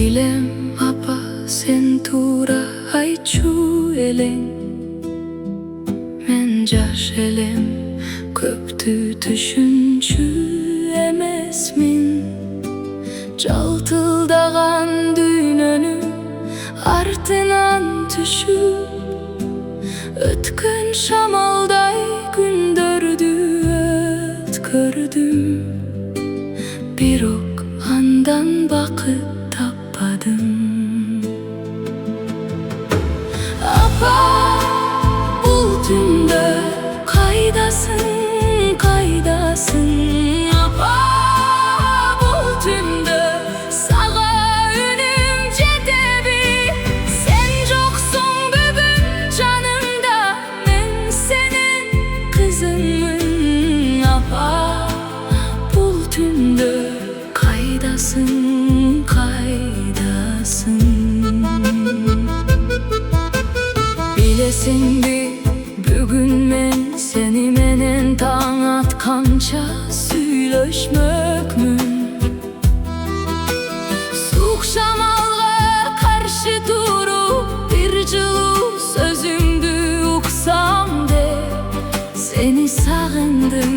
Bilem apa sen tura ayçu eleng. Men jaş elem köptü düşünçü emesmin. Çaltıldagan düğününü artынан düşüp, ötkün şamalday gündördü ötkürdüm. Bir ok andan bakıp tappadım. Apa bu tünde kaydasın, kaydasın. Apa bu tünde sağa ünüm cetebi. Sen yoksun bugün canımda, ben senin kızımın. Apa bu tünde kaydasın, kaydasın. Bilesin bir bugün men seni menen taң atkança süйлöşmökmün. Suuk şamalga karşı turup bir жылуу sözüңdü uksam de, seni sağındım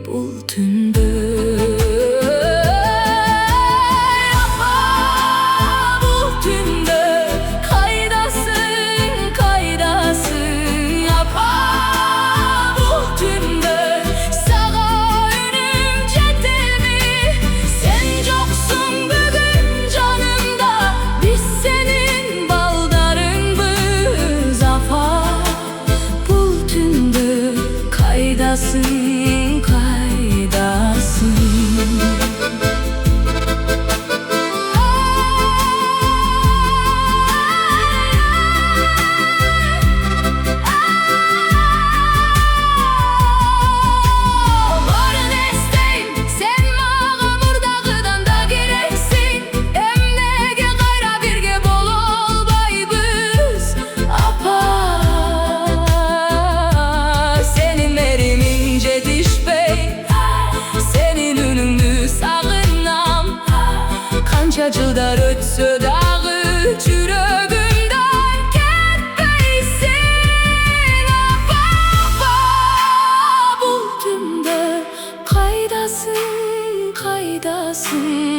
bul tündө. Kaydasın, kaydasın. Varın esteyn, sen mağa murdagıdan da gereksin. Emnege gayra birge bol olbaybız. Apa senin merim ince dişbey, senin ünüңdü sağınam. Kança жылдар ötsö dagı жүрөгүмдөн ketpeysin. Apa, apa bul tündө kaydasın, kaydasın.